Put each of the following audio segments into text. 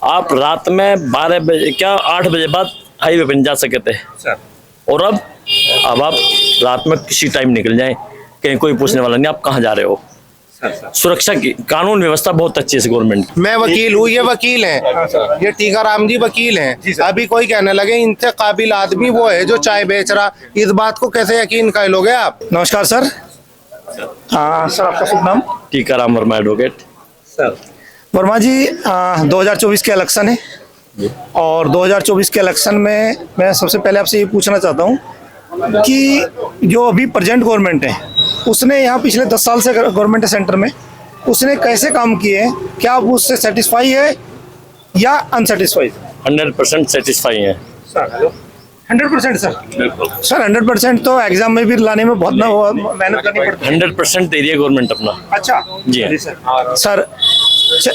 आप रात में 12 बजे क्या 8 बजे बाद हाईवे पर नहीं जा सके थे सर। और अब आप रात में किसी टाइम निकल जाएं, कहीं कोई पूछने वाला नहीं आप कहाँ जा रहे हो। सुरक्षा की कानून व्यवस्था बहुत अच्छी है गवर्नमेंट। मैं वकील हूँ, ये वकील हैं, ये टीकाराम जी वकील हैं। अभी कोई कहने लगे इनसे काबिल आदमी वो है जो चाय बेच रहा, इस बात को कैसे यकीन कर लोगे आप। नमस्कार सर। हाँ सर, आपका शुभ नाम? टीकाराम वर्मा एडवोकेट। सर वर्मा जी, 2024 के इलेक्शन है और 2024 के इलेक्शन में मैं सबसे पहले आपसे ये पूछना चाहता हूँ कि जो अभी प्रेजेंट गवर्नमेंट है उसने यहाँ पिछले 10 साल से गवर्नमेंट है सेंटर में, उसने कैसे काम किए हैं, क्या आप उससे सेटिस्फाई है या अनसेटिस्फाइड? 100% सेटिस्फाई है। 100% सर 100% तो एग्जाम में भी लाने में बहुत मेहनत करनी पड़ती है। 100% दे रही है गवर्नमेंट अपना। अच्छा जी हाँ। सर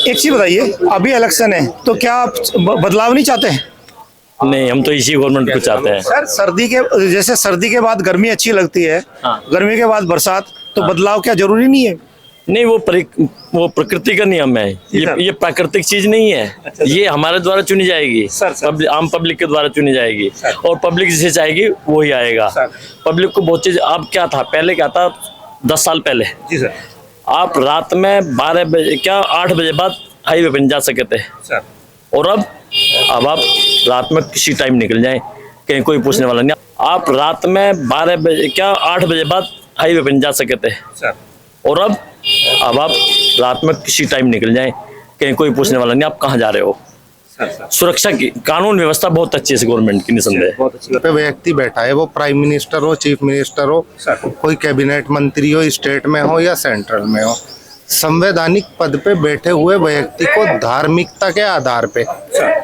एक चीज बताइए, अभी इलेक्शन है तो क्या आप बदलाव नहीं चाहते हैं? नहीं, हम तो इसी गवर्नमेंट को चाहते हैं। सर जैसे सर्दी के बाद गर्मी अच्छी लगती है, हाँ। गर्मी के बाद बरसात, तो बदलाव क्या जरूरी नहीं है? नहीं, वो प्रकृति का नियम है, ये प्राकृतिक चीज नहीं है। अच्छा। ये हमारे द्वारा चुनी जाएगी, आम पब्लिक के द्वारा चुनी जाएगी और पब्लिक जिसे चाहेगी वही आएगा। पब्लिक को बहुत चीज, अब क्या था पहले, क्या था 10 साल पहले जी सर, आप रात में 12 बजे क्या 8 बजे बाद हाईवे पर नहीं जा सके थे और अब आप रात में किसी टाइम निकल जाएं, कहीं कोई पूछने वाला नहीं। आप रात में 12 बजे क्या 8 बजे बाद हाईवे पर नहीं जा सके थे और अब आप रात में किसी टाइम निकल जाएं, कहीं कोई पूछने वाला नहीं आप कहाँ जा रहे हो। सुरक्षा की कानून व्यवस्था बहुत अच्छी है गवर्नमेंट की, निसंदेह। पे व्यक्ति बैठा है, वो प्राइम मिनिस्टर हो, चीफ मिनिस्टर हो, कोई कैबिनेट मंत्री हो, स्टेट में हो या सेंट्रल में हो, संवैधानिक पद पे बैठे हुए व्यक्ति को धार्मिकता के आधार पे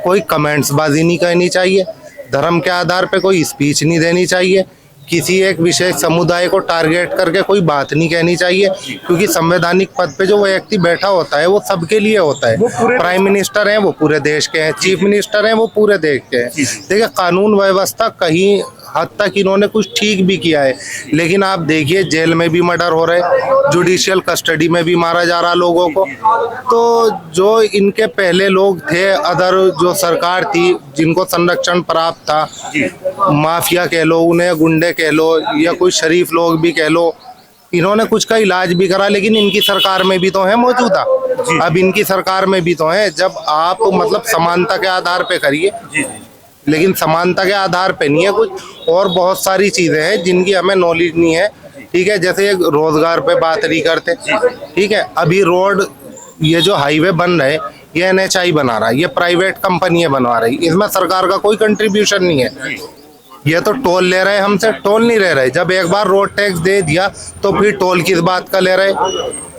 कोई कमेंट्स बाजी नहीं करनी चाहिए, धर्म के आधार पे कोई स्पीच नहीं देनी चाहिए, किसी एक विशेष समुदाय को टारगेट करके कोई बात नहीं कहनी चाहिए, क्योंकि संवैधानिक पद पे जो व्यक्ति बैठा होता है वो सबके लिए होता है। प्राइम मिनिस्टर हैं वो पूरे देश के हैं, चीफ मिनिस्टर हैं वो पूरे देश के हैं। देखिए, कानून व्यवस्था कहीं हद तक इन्होंने कुछ ठीक भी किया है, लेकिन आप देखिए जेल में भी मर्डर हो रहे, जुडिशियल कस्टडी में भी मारा जा रहा लोगों को। तो जो इनके पहले लोग थे, अदर जो सरकार थी जिनको संरक्षण प्राप्त था, माफिया कह लो उन्हें, गुंडे कह लो या कोई शरीफ लोग भी कह लो, इन्होंने कुछ का इलाज भी करा, लेकिन इनकी सरकार में भी तो है मौजूदा, अब इनकी सरकार में भी तो है। जब आप मतलब समानता के आधार पे करिए, लेकिन समानता के आधार पे नहीं है, कुछ और बहुत सारी चीजें हैं जिनकी हमें नॉलेज नहीं है। ठीक है, जैसे रोजगार पे बात नहीं करते। ठीक है, अभी रोड ये जो हाईवे बन रहे, ये NHI बना रहा है, ये प्राइवेट कंपनियां बनवा रही, इसमें सरकार का कोई कंट्रीब्यूशन नहीं है। ये तो टोल ले रहे हैं हमसे, टोल नहीं ले रहे। जब एक बार रोड टैक्स दे दिया तो फिर टोल किस बात का ले रहे?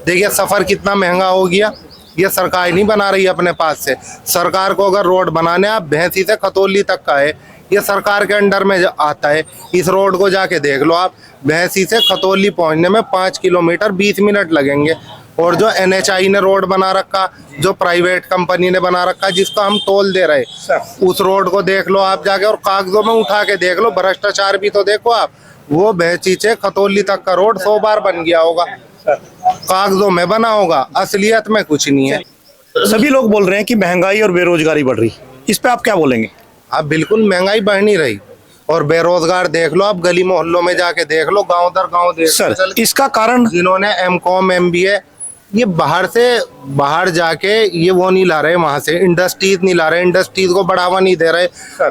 देखिए सफर कितना महंगा हो गया। ये सरकार नहीं बना रही अपने पास से। सरकार को अगर रोड बनाने, आप भैंसी से खतौली तक का है, ये सरकार के अंडर में आता है। इस रोड को जाके देख लो आप, भैंसी से खतौली पहुंचने में 5 किलोमीटर 20 मिनट लगेंगे। और जो NHI ने रोड बना रखा, जो प्राइवेट कंपनी ने बना रखा, जिसका हम टोल दे रहे, उस रोड को देख लो आप जाके, और कागजों में उठा के देख लो, भ्रष्टाचार भी तो देखो आप। वो भैंसी से खतौली तक का रोड 100 बार बन गया होगा, कागजों में बना होगा, असलियत में कुछ नहीं है। सभी लोग बोल रहे हैं कि महंगाई और बेरोजगारी बढ़ रही, इस पे आप क्या बोलेंगे? अब बिल्कुल महंगाई बढ़ नहीं रही, और बेरोजगार देख लो आप, गली मोहल्लों में जाके देख लो, गांव दर गांव देख सर, इसका कारण जिन्होंने M.Com MBA, ये बाहर जाके ये वो नहीं ला रहे, वहां से इंडस्ट्रीज नहीं ला रहे, इंडस्ट्रीज को बढ़ावा नहीं दे रहे,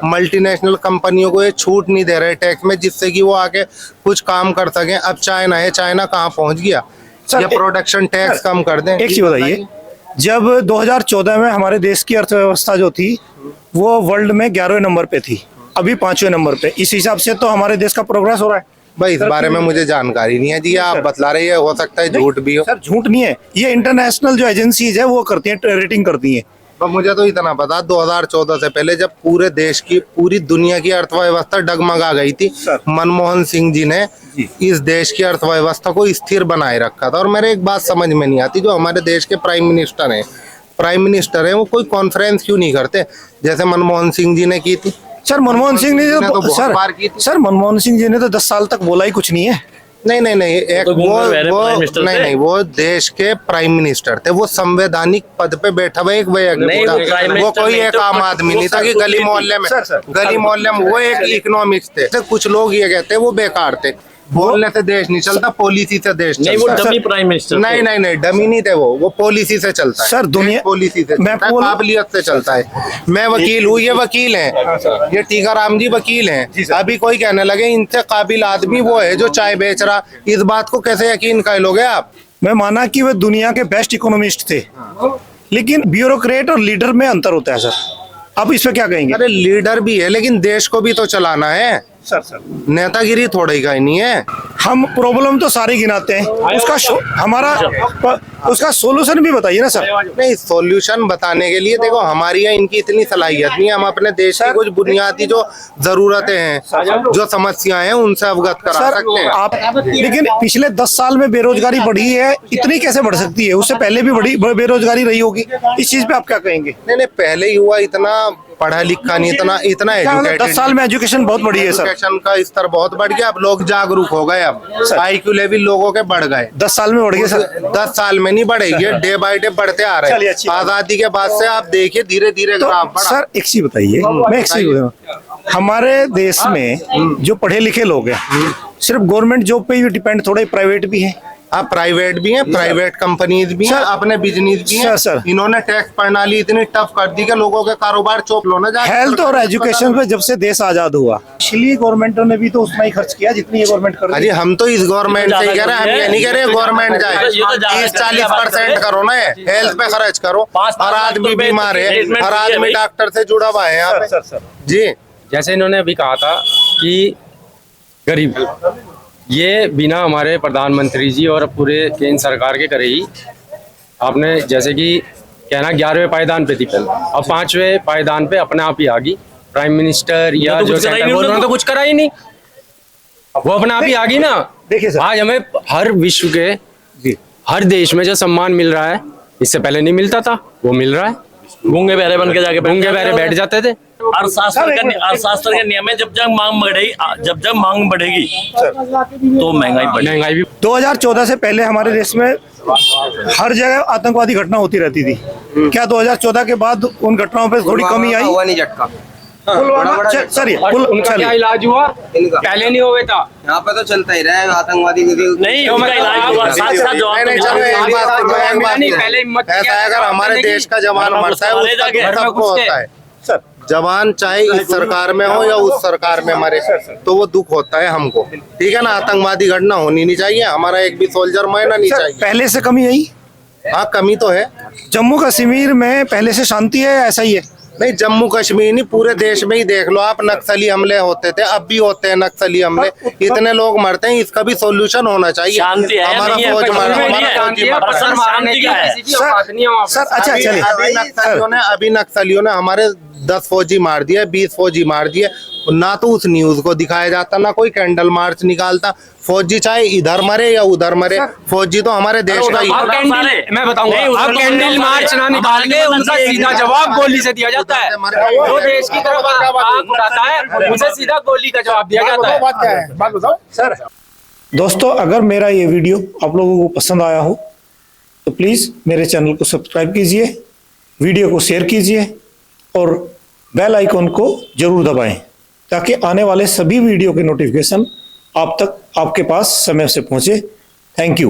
मल्टीनेशनल कंपनियों को ये छूट नहीं दे रहे टैक्स में, जिससे कि वो आके कुछ काम कर सकें। अब चाइना है, चाइना कहाँ पहुंच गया, ये प्रोडक्शन टैक्स कम कर दें। एक चीज बताइए, जब 2014 में हमारे देश की अर्थव्यवस्था जो थी वो वर्ल्ड में 11वें नंबर पे थी, अभी 5वें नंबर पे, इस हिसाब से तो हमारे देश का प्रोग्रेस हो रहा है। भाई इस बारे में मुझे जानकारी नहीं है जी, आप बतला रहे हैं, हो सकता है झूठ भी हो। सर झूठ नहीं है, ये इंटरनेशनल जो एजेंसीज है वो करती हैं, रेटिंग करती हैं। तो मुझे तो इतना पता, 2014 से पहले जब पूरे देश की, पूरी दुनिया की अर्थव्यवस्था डगमगा गई थी, मनमोहन सिंह जी ने इस देश की अर्थव्यवस्था को स्थिर बनाए रखा था। और मेरे एक बात समझ में नहीं आती, जो हमारे देश के प्राइम मिनिस्टर हैं वो कोई कॉन्फ्रेंस क्यों नहीं करते, जैसे मनमोहन सिंह जी ने की थी। सर मनमोहन सिंह ने तो सर मनमोहन सिंह जी ने तो 10 साल तक बोला ही कुछ नहीं है। नहीं एक तो घूम वो कर रहे वो प्राइम मिनिस्टर थे। नहीं वो देश के प्राइम मिनिस्टर थे, वो संवैधानिक पद पे बैठा हुआ एक नहीं, व्यक्ति वो प्राइम था, वो मिनिस्टर कोई नहीं एक तो आम कुछ- आदमी वो नहीं था कि सरकार गली थी। मोहल्ले में सर, गली मोहल्ले में वो एक इकोनॉमिक्स थे। तो कुछ लोग ये कहते हैं वो बेकार थे, बोलने से देश नहीं चलता, पॉलिसी से देश नहीं वो चलता है। डमी प्राइम मिनिस्टर नहीं नहीं नहीं डमी नहीं थे, वो पॉलिसी से चलता है सर, दुनिया- पॉलिसी से मैं चलता है, बोल- काबिलियत से चलता है। मैं वकील हूँ, ये वकील हैं, ये टीकाराम जी वकील हैं। अभी कोई कहने लगे इनसे काबिल आदमी वो है जो चाय बेच रहा, इस बात को कैसे यकीन कर लोगे आप? मैं माना कि वे दुनिया के बेस्ट इकोनॉमिस्ट थे, लेकिन ब्यूरोक्रेट और लीडर में अंतर होता है सर। आप इस पे क्या कहेंगे? अरे लीडर भी है लेकिन देश को भी तो चलाना है, सर नेतागिरी थोड़ा ही का ही नहीं है। हम प्रॉब्लम तो सारे गिनाते हैं, उसका सोल्यूशन भी बताइए ना सर। नहीं सॉल्यूशन बताने के लिए देखो हमारी यहाँ इनकी इतनी सलाहियत नहीं है, हम अपने देश की कुछ बुनियादी जो जरूरतें हैं, जो समस्याएं हैं उनसे अवगत करा सर सकते हैं। आप लेकिन पिछले 10 साल में बेरोजगारी बढ़ी है, इतनी कैसे बढ़ सकती है? उससे पहले भी बड़ी बेरोजगारी रही होगी, इस चीज पे आप क्या कहेंगे? नहीं पहले ही हुआ, इतना पढ़ा लिखा नहीं, इतना एजुकेटेड। 10 साल में एजुकेशन बहुत बढ़ी है सर। एजुकेशन का स्तर बहुत बढ़ गया, अब लोग जागरूक हो गए, अब IQ लेवल लोगों के बढ़ गए। 10 साल में बढ़ गए सर। 10 साल में नहीं बढ़ेगी, डे बाय डे बढ़ते आ रहे चलिए, हैं। अच्छी बात। आजादी के बाद से आप देखिए धीरे धीरे तो ग्राफ बढ़ा। सर एक चीज बताइए, मैं एक चीज बताऊं, हमारे देश में जो पढ़े लिखे लोग हैं सिर्फ गवर्नमेंट जॉब पे ही डिपेंड, थोड़े प्राइवेट भी हैं। आप प्राइवेट भी हैं, प्राइवेट कंपनीज भी हैं, सर, अपने बिजनेस भी हैं। सर। इन्होंने टैक्स प्रणाली इतनी टफ कर दी कि लोगों के कारोबार चौप लो ना जाके। हेल्थ और एजुकेशन पे जब से देश आजाद हुआ, पिछली गवर्नमेंटों ने भी तो उतना ही खर्च किया जितनी ये गवर्नमेंट कर रही अरे है। हम तो इस गवर्नमेंट से ही कह रहे हैं, हम ये नहीं कह रहे गवर्नमेंट जाए, ये तो ज्यादा 30-40% करो ना, हेल्थ पे खर्च करो। 5-5 हर आदमी रुपए बीमार है, ट्रीटमेंट हर फ्री है आदमी भाई। डॉक्टर से जुड़ा हुआ है यहाँ पे। सर जी जैसे इन्होंने अभी कहा था कि गरीब, ये बिना हमारे प्रधानमंत्री जी और पूरे केंद्र सरकार के करे ही। आपने जैसे कि कहना 11वें पायदान पे थी पहले, अब 5वें पायदान पे अपने आप ही आ गई। प्राइम मिनिस्टर या तो जो कुछ करा ही सेंट्रल नहीं गवर्नमेंट उन्होंने तो कुछ करा ही नहीं, वो अपने आप ही आ गई ना। देखिए सर, आज हमें हर विश्व के हर देश में जो सम्मान मिल रहा है, इससे पहले नहीं मिलता था, वो मिल रहा है। गूंगे बहरे बन के जाके गूंगे बहरे बैठ जाते थे। अर्थशास्त्र का नियम है, जब जब मांग बढ़ेगी तो महंगाई बढ़ेगी। महंगाई भी 2014 से पहले हमारे देश में हर जगह आतंकवादी घटना होती रहती थी। क्या 2014 के बाद उन घटनाओं पे थोड़ी कमी आई? हुआ नहीं झटका पुलवामा चलिए उनका क्या इलाज हुआ, इनका पहले नहीं हुआ था। यहाँ पे तो चलता ही रहा है आतंकवादी नहीं उनका इलाज हुआ, साथ साथ जवाब नहीं, तो चलो मिला। एक बात सुनो, एक बात नहीं, सुनो। पहले हिम्मत ऐसा है, अगर हमारे देश का जवान मरता है उसका घर दुख में सबको घुस के। होता है। सर जवान चाहे इस सरकार में हो या उस सरकार में मरे, तो वो दुख होता है हमको, ठीक है ना। आतंकवादी घटना होनी नहीं चाहिए, हमारा एक भी सोल्जर मरना नहीं सर चाहिए। पहले से कमी आई? हाँ कमी तो है। जम्मू कश्मीर में पहले से शांति है, ऐसा ही है? नहीं जम्मू कश्मीर नहीं, पूरे देश में ही देख लो आप, नक्सली हमले होते थे, अब भी होते हैं नक्सली हमले, इतने लोग मरते हैं, इसका भी सॉल्यूशन होना चाहिए। शांति है, हमारा नहीं है, फौज कश्मीर हमारा में नहीं हमारा है। फौजी मर रहा है। शांति मारने की किसी की औकात नहीं है वहाँ पे। सर अच्छा चलिए अभी नक्सलियों ने हमारे 10 फौजी मार दिए, 20 फौजी मार दिए, ना तो उस न्यूज को दिखाया जाता, ना कोई कैंडल मार्च निकालता। फौजी चाहे इधर मरे या उधर मरे, फौजी तो हमारे देश का ही आप है। कैंडल, मैं बताऊंगा, नहीं, उधर आप तो कैंडल उधर मार्च ना हमारे निकाल के बंदे उनका एक सीधा ही जवाब बात गोली से दिया जाता है। जो देश की तरफ आग उड़ाता है उसे सीधा गोली का जवाब दिया जाता है। सर दोस्तों, अगर मेरा ये वीडियो आप लोगों को पसंद आया हो तो प्लीज़ मेरे चैनल को सब्सक्राइब कीजिए, वीडियो को शेयर कीजिए और बेल आइकॉन को जरूर दबाएं ताकि आने वाले सभी वीडियो के नोटिफिकेशन आप तक आपके पास समय से पहुंचे। Thank you.